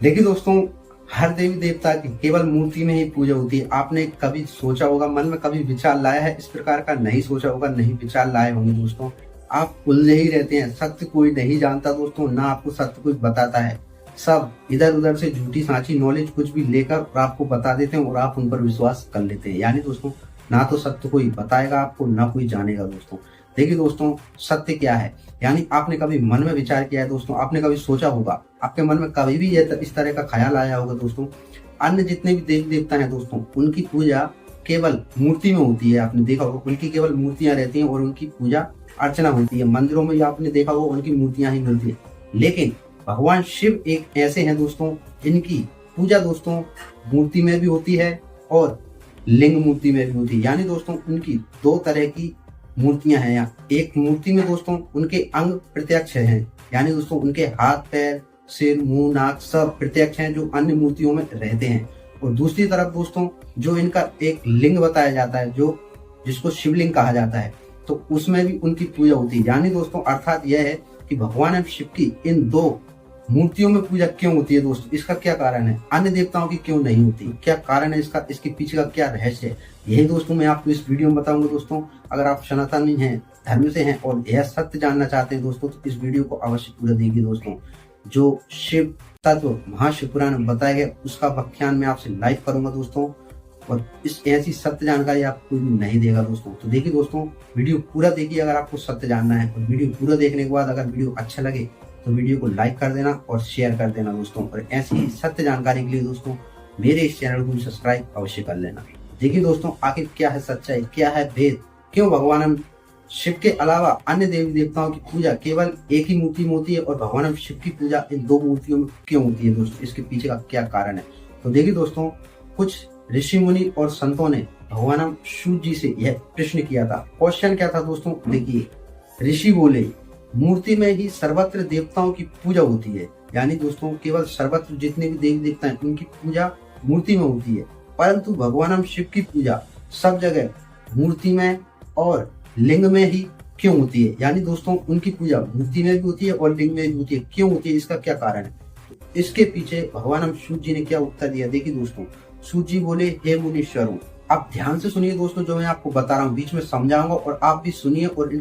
देखिए दोस्तों, हर देवी देवता की केवल मूर्ति में ही पूजा होती है। आपने कभी सोचा होगा, मन में कभी विचार लाया है इस प्रकार का? नहीं सोचा होगा, नहीं विचार लाए होंगे दोस्तों। आप उलझे ही रहते हैं, सत्य कोई नहीं जानता दोस्तों, ना आपको सत्य कोई बताता है। सब इधर उधर से झूठी सांची नॉलेज कुछ भी लेकर और आपको बता देते हैं और आप उन पर विश्वास कर लेते हैं। यानी दोस्तों, ना तो सत्य कोई बताएगा आपको, ना कोई जानेगा दोस्तों। देखिए दोस्तों, सत्य क्या है, यानी आपने कभी मन में विचार किया है दोस्तों? आपने कभी सोचा होगा, आपके मन में कभी भी इस तरह का ख्याल आया होगा दोस्तों? अन्य जितने भी देवी देवता हैं दोस्तों, उनकी पूजा केवल मूर्ति में होती है। आपने देखा होगा, उनकी केवल मूर्तियां रहती हैं और उनकी पूजा अर्चना होती है। मंदिरों में भी आपने देखा होगा, उनकी मूर्तियां ही मिलती है। लेकिन भगवान शिव एक ऐसे हैं दोस्तों, इनकी पूजा दोस्तों मूर्ति में भी होती है और लिंग मूर्ति में भी होती है। यानी दोस्तों, उनकी दो तरह की मूर्तियां हैं। यहाँ एक मूर्ति में दोस्तों उनके अंग प्रत्यक्ष हैं, यानी दोस्तों उनके हाथ पैर सिर मुंह नाक सब प्रत्यक्ष हैं, जो अन्य मूर्तियों में रहते हैं। और दूसरी तरफ दोस्तों, जो इनका एक लिंग बताया जाता है, जो जिसको शिवलिंग कहा जाता है, तो उसमें भी उनकी पूजा होती है। यानी दोस्तों, अर्थात यह है कि भगवान शिव की इन दो मूर्तियों में पूजा क्यों होती है दोस्तों? इसका क्या कारण है? अन्य देवताओं की क्यों नहीं होती? क्या कारण है इसका? इसके पीछे का क्या रहस्य है? यही दोस्तों मैं आपको इस वीडियो में बताऊंगा दोस्तों। अगर आप सनातनी हैं, धर्म से हैं और यह सत्य जानना चाहते हैं दोस्तों, तो इस वीडियो को अवश्य पूरा देखिए दोस्तों। जो शिव तत्व महाशिवपुराण में बताया गया, उसका व्याख्यान मैं आपसे लाइव करूंगा दोस्तों। और इस ऐसी सत्य जानकारी आपको कोई भी नहीं देगा दोस्तों। तो देखिए दोस्तों, वीडियो पूरा देखिए अगर आपको सत्य जानना है। और वीडियो पूरा देखने के बाद अगर वीडियो अच्छा लगे तो वीडियो को लाइक कर देना और शेयर कर देना दोस्तों। और ऐसी ही सत्य जानकारी के लिए दोस्तों मेरे इस चैनल को सब्सक्राइब अवश्य कर लेना। देखिए दोस्तों, आखिर क्या है सच्चाई, क्या है भेद, क्यों भगवान शिव के अलावा अन्य देवी देवताओं की पूजा केवल एक ही मूर्ति में होती है और भगवान शिव की पूजा इन दो मूर्तियों में क्यों होती है दोस्तों? इसके पीछे का क्या कारण है? तो देखिए दोस्तों, कुछ ऋषि मुनि और संतों ने भगवान शिव जी से यह प्रश्न किया था। क्वेश्चन क्या था दोस्तों? देखिए, ऋषि बोले, मूर्ति में ही सर्वत्र देवताओं की पूजा होती है। यानी दोस्तों, केवल सर्वत्र जितने भी देवी देवता हैं उनकी पूजा मूर्ति में होती है, परंतु भगवान शिव की पूजा सब जगह मूर्ति में और लिंग में ही क्यों होती है? यानी दोस्तों, उनकी पूजा मूर्ति में भी होती है और लिंग में भी होती है। क्यों होती है? इसका क्या कारण है? तो इसके पीछे भगवान शिव जी ने क्या उत्तर दिया? देखिए दोस्तों, शिव जी बोले, हे मुनीश्वरों, आप ध्यान से सुनिए दोस्तों, जो मैं आपको बता रहा हूँ बीच में समझाऊंगा और आप भी सुनिए और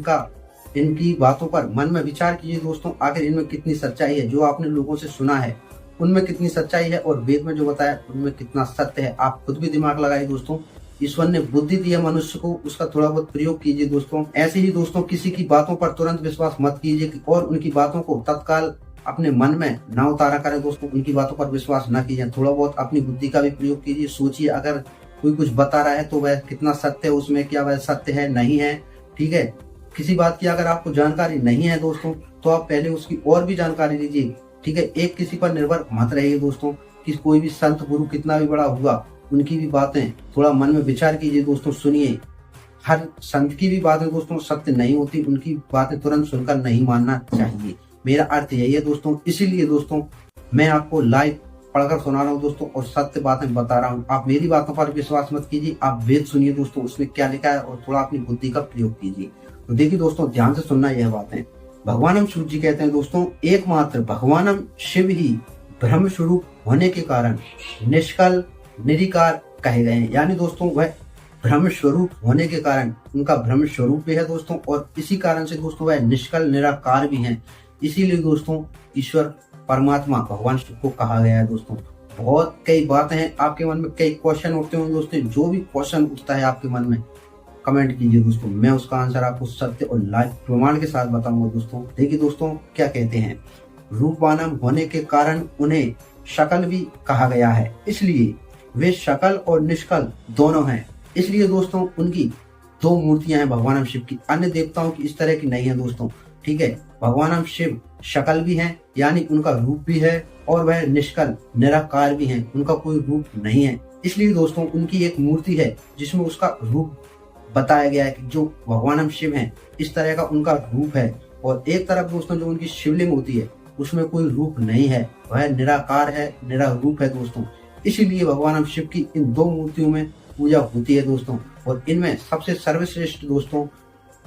इनकी बातों पर मन में विचार कीजिए दोस्तों। आखिर इनमें कितनी सच्चाई है? जो आपने लोगों से सुना है उनमें कितनी सच्चाई है और वेद में जो बताया उनमें कितना सत्य है? आप खुद भी दिमाग लगाइए दोस्तों। ईश्वर ने बुद्धि दी है मनुष्य को, उसका थोड़ा बहुत प्रयोग कीजिए दोस्तों। ऐसे ही दोस्तों, किसी की बातों पर तुरंत विश्वास मत कीजिए और उनकी बातों को तत्काल अपने मन में ना उतारा करें दोस्तों। उनकी बातों पर विश्वास न कीजिए, थोड़ा बहुत अपनी बुद्धि का भी प्रयोग कीजिए। सोचिए, अगर कोई कुछ बता रहा है तो वह कितना सत्य है, उसमें क्या वह सत्य है नहीं है? ठीक है, किसी बात की अगर आपको जानकारी नहीं है दोस्तों, तो आप पहले उसकी और भी जानकारी लीजिए। ठीक है, एक किसी पर निर्भर मत रहिए दोस्तों कि कोई भी संत गुरु कितना भी बड़ा हुआ, उनकी भी बातें थोड़ा मन में विचार कीजिए दोस्तों, सुनिए। हर संत की भी बातें दोस्तों सत्य नहीं होती, उनकी बातें तुरंत सुनकर नहीं मानना चाहिए। मेरा अर्थ यही है दोस्तों। इसीलिए दोस्तों मैं आपको लाइव पढ़कर सुना रहा हूँ दोस्तों और सत्य बातें बता रहा हूँ। आप मेरी बातों पर विश्वास मत कीजिए, आप वेद सुनिए दोस्तों, उसमें क्या लिखा है और थोड़ा अपनी बुद्धि का प्रयोग कीजिए। तो देखिए दोस्तों, ध्यान से सुनना यह बातें। भगवान शिव जी कहते हैं दोस्तों, एकमात्र भगवान शिव ही ब्रह्म स्वरूप होने के कारण निष्कल निरिकार कहे गए हैं। यानी दोस्तों, वह ब्रह्म स्वरूप होने के कारण उनका ब्रह्म स्वरूप भी है दोस्तों, और इसी कारण से दोस्तों वह निष्कल निराकार भी हैं। इसीलिए दोस्तों ईश्वर परमात्मा भगवान शिव को कहा गया है दोस्तों। बहुत कई बातें हैं, आपके मन में कई क्वेश्चन उठते होंगे दोस्तों। जो भी क्वेश्चन उठता है आपके मन में, कमेंट कीजिए दोस्तों, मैं उसका आंसर आपको सत्य और लाइव प्रमाण के साथ बताऊंगा दोस्तों। देखिए दोस्तों, क्या कहते हैं, रूपवान होने के कारण उन्हें शकल भी कहा गया है, इसलिए वे शकल और निष्कल दोनों हैं। इसलिए दोस्तों उनकी दो मूर्तियां हैं भगवान शिव की, अन्य देवताओं की इस तरह की नहीं है दोस्तों। ठीक है, भगवान शिव शकल भी हैं, यानी उनका रूप भी है, और वह निष्कल निराकार भी हैं, उनका कोई रूप नहीं है। इसलिए दोस्तों उनकी एक मूर्ति है जिसमें उसका रूप बताया गया है कि जो भगवान शिव हैं इस तरह का उनका रूप है। और एक तरफ दोस्तों जो उनकी शिवलिंग होती है उसमें कोई रूप नहीं है, वह निराकार है, निरारूप है दोस्तों। इसीलिए भगवान शिव की इन दो मूर्तियों में पूजा होती है दोस्तों, और इनमें सबसे सर्वश्रेष्ठ दोस्तों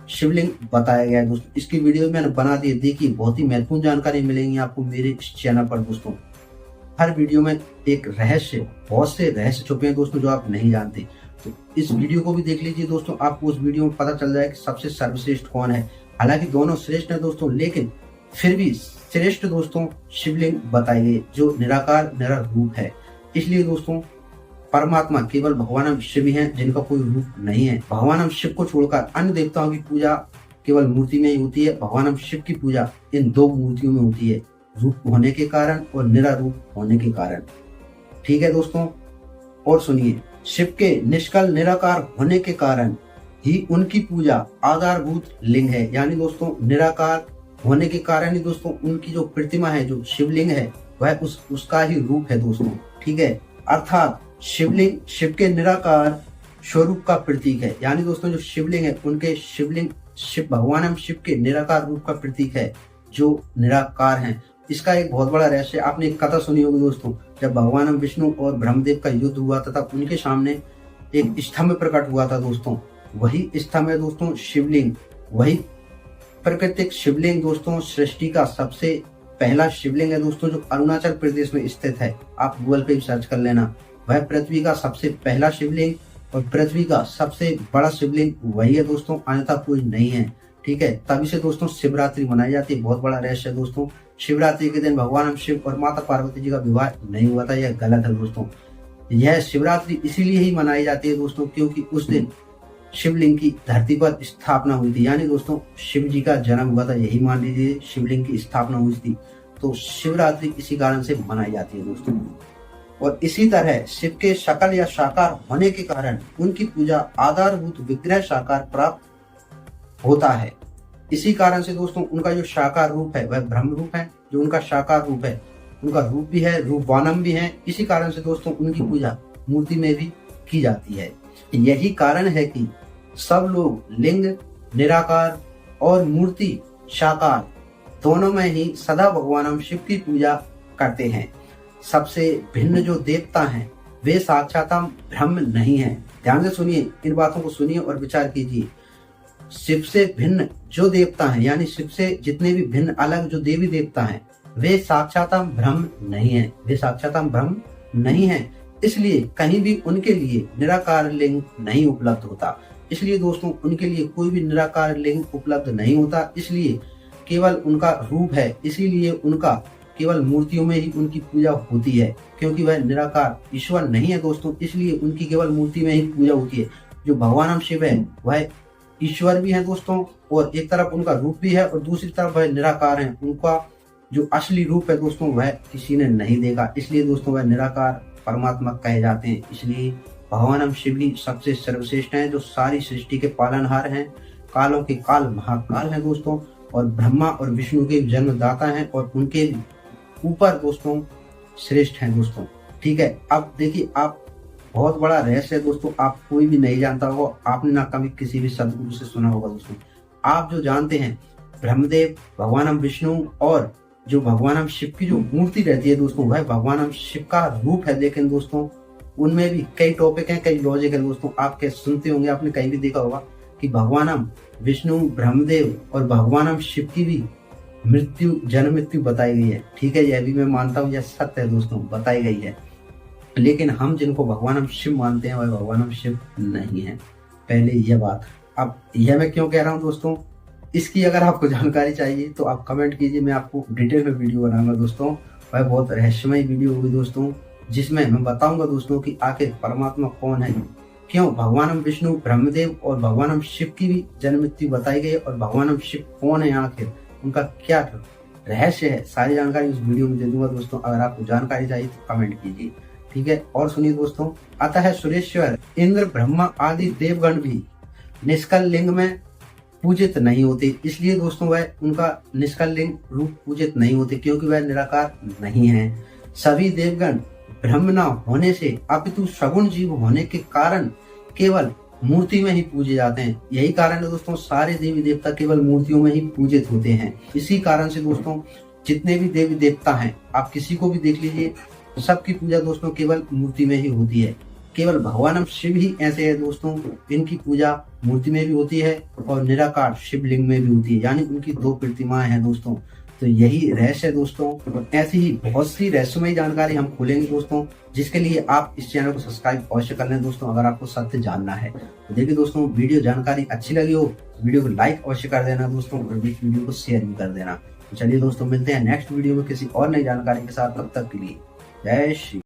शिवलिंग बताया गया है दोस्तों। इसकी वीडियो मैंने बना दी है, देखिए बहुत ही महत्वपूर्ण जानकारी मिलेंगी आपको मेरे इस चैनल पर दोस्तों। हर वीडियो में एक रहस्य, बहुत से रहस्य छुपे हैं दोस्तों जो आप नहीं जानते। तो इस वीडियो को भी देख लीजिए दोस्तों, आपको उस वीडियो में पता चल जाए कि सबसे सर्वश्रेष्ठ कौन है। हालांकि दोनों श्रेष्ठ हैं दोस्तों, लेकिन फिर भी श्रेष्ठ दोस्तों शिवलिंग बताई गई जो निराकार निरारूप है। इसलिए दोस्तों परमात्मा केवल भगवान शिव ही हैं जिनका कोई रूप नहीं है। भगवान शिव को छोड़कर अन्य देवताओं की पूजा केवल मूर्ति में ही होती है। भगवान शिव की पूजा इन दो मूर्तियों में होती है, रूप होने के कारण और निरारूप होने के कारण। ठीक है दोस्तों, और सुनिए, शिव के निष्कल निराकार होने के कारण ही उनकी पूजा आधारभूत लिंग है। यानी दोस्तों निराकार होने के कारण ही दोस्तों उनकी जो प्रतिमा है, जो शिवलिंग है, वह उसका ही रूप है दोस्तों। ठीक है, अर्थात शिवलिंग शिव के निराकार स्वरूप का प्रतीक है। यानी दोस्तों जो शिवलिंग है, उनके शिवलिंग शिव भगवान शिव के निराकार रूप का प्रतीक है जो निराकार हैं। इसका एक बहुत बड़ा रहस्य, आपने एक कथा सुनी होगी दोस्तों, जब भगवान विष्णु और ब्रह्मदेव का युद्ध हुआ तथा उनके सामने एक स्तंभ प्रकट हुआ था दोस्तों। वही स्तंभ है दोस्तों शिवलिंग, वही प्राकृतिक शिवलिंग दोस्तों सृष्टि का सबसे पहला शिवलिंग है दोस्तों, जो अरुणाचल प्रदेश में स्थित है। आप गूगल पे भी सर्च कर लेना। वह पृथ्वी का सबसे पहला शिवलिंग और पृथ्वी का सबसे बड़ा शिवलिंग वही है दोस्तों, अन्यथा कोई नहीं है। ठीक है, तभी से दोस्तों शिवरात्रि मनाई जाती है। बहुत बड़ा रहस्य है दोस्तों, शिवरात्रि के दिन भगवान शिव और माता पार्वती जी का विवाह नहीं हुआ था, यह गलत है दोस्तों। यह शिवरात्रि इसीलिए ही मनाई जाती है दोस्तों क्योंकि उस दिन शिवलिंग की धरती पर स्थापना हुई थी। यानी दोस्तों शिव जी का जन्म हुआ था, यही मान लीजिए शिवलिंग की स्थापना हुई थी। तो शिवरात्रि इसी कारण से मनाई जाती है दोस्तों। और इसी तरह शिव के सकल या साकार होने के कारण उनकी पूजा आधारभूत विग्रह साकार प्राप्त होता है। इसी कारण से दोस्तों उनका जो साकार रूप है वह ब्रह्म रूप है, जो उनका साकार रूप है उनका रूप भी है, रूपवानम भी है। इसी कारण से दोस्तों उनकी पूजा मूर्ति में भी की जाती है। यही कारण है कि सब लोग लिंग निराकार और मूर्ति साकार दोनों में ही सदा भगवान शिव की पूजा करते हैं। सबसे भिन्न जो देवता हैं वे साक्षात ब्रह्म नहीं है। ध्यान से सुनिए, इन बातों को सुनिए और विचार कीजिए। शिव से भिन्न जो देवता हैं, यानी शिव से जितने भी भिन्न अलग जो देवी देवता हैं, वे साक्षात ब्रह्म नहीं है, वे साक्षात ब्रह्म नहीं है। इसलिए कहीं भी उनके लिए निराकार लिंग नहीं उपलब्ध होता। इसलिए दोस्तों उनके लिए कोई भी निराकार लिंग उपलब्ध नहीं होता। इसलिए केवल उनका रूप है, इसीलिए उनका केवल मूर्तियों में ही उनकी पूजा होती है, क्योंकि वह निराकार ईश्वर नहीं है दोस्तों। इसलिए उनकी केवल मूर्ति में ही पूजा होती है। जो भगवान शिव है वह ईश्वर भी है दोस्तों, और एक तरफ उनका रूप भी है और दूसरी तरफ वह निराकार है। उनका जो असली रूप है दोस्तों वह किसी ने नहीं देखा, इसलिए दोस्तों वह निराकार परमात्मा कहे जाते हैं। इसलिए भगवान शिव ही सबसे सर्वश्रेष्ठ हैं, जो सारी सृष्टि के पालनहार हैं, कालों के काल महाकाल हैं दोस्तों, और ब्रह्मा और विष्णु के जन्मदाता हैं और उनके ऊपर दोस्तों श्रेष्ठ हैं दोस्तों। ठीक है, अब देखिए, आप बहुत बड़ा रहस्य है दोस्तों, आप कोई भी नहीं जानता होगा, आपने ना कभी किसी भी सदगुरु से सुना होगा दोस्तों। आप जो जानते हैं ब्रह्मदेव, भगवान विष्णु और जो भगवान शिव की जो मूर्ति रहती है दोस्तों वह भगवान शिव का रूप है। लेकिन दोस्तों उनमें भी कई टॉपिक हैं, कई लॉजिक है दोस्तों। आप क्या सुनते होंगे, आपने कहीं भी देखा होगा कि भगवान विष्णु, ब्रह्मदेव और भगवान शिव की भी जन्म मृत्यु बताई गई है। ठीक है, यह भी मैं मानता हूँ, यह सत्य है दोस्तों, बताई गई है। लेकिन हम जिनको भगवान शिव मानते हैं वह भगवान शिव नहीं है। पहले यह बात। अब यह मैं क्यों कह रहा हूँ दोस्तों, इसकी अगर आपको जानकारी चाहिए तो आप कमेंट कीजिए, मैं आपको डिटेल में वीडियो बनाऊंगा दोस्तों। वह बहुत रहस्यमय वीडियो होगी दोस्तों, जिसमें मैं बताऊंगा दोस्तों कि आखिर परमात्मा कौन है, क्यों भगवान विष्णु, ब्रह्मदेव और भगवान शिव की भी जन्म मृत्यु बताई गई, और भगवान शिव कौन है, आखिर उनका क्या रहस्य है, सारी जानकारी इस वीडियो में दे दूंगा दोस्तों। अगर आपको जानकारी चाहिए तो कमेंट कीजिए। ठीक है, और सुनिए दोस्तों, अतः सुरेश्वर, इंद्र, ब्रह्मा आदि देवगण भी निष्कल लिंग में पूजित नहीं होते। इसलिए दोस्तों वह उनका निष्कल लिंग रूप पूजित नहीं होते, क्योंकि वह निराकार नहीं है। सभी देवगण ब्रह्म न होने से अपितु सगुण जीव होने के कारण केवल मूर्ति में ही पूजे जाते हैं। यही कारण है दोस्तों, सारे देवी देवता केवल मूर्तियों में ही पूजित होते हैं। इसी कारण से दोस्तों जितने भी देवी देवता हैं, आप किसी को भी देख लीजिए, सबकी पूजा दोस्तों केवल मूर्ति में ही होती है। केवल भगवान शिव ही ऐसे है दोस्तों, इनकी पूजा मूर्ति में भी होती है और निराकार शिवलिंग में भी होती है। यानी उनकी दो प्रतिमाएं हैं दोस्तों, तो यही रहस्य है दोस्तों। ऐसी ही बहुत सी रहस्यमयी जानकारी हम खोलेंगे दोस्तों, जिसके लिए आप इस चैनल को सब्सक्राइब अवश्य कर लें दोस्तों, अगर आपको सत्य जानना है। तो देखिए दोस्तों, वीडियो जानकारी अच्छी लगी हो, वीडियो को लाइक अवश्य कर देना दोस्तों, और इस वीडियो को शेयर भी कर देना। तो चलिए दोस्तों, मिलते हैं नेक्स्ट वीडियो में किसी और नई जानकारी के साथ। तब तक के लिए जय श्री।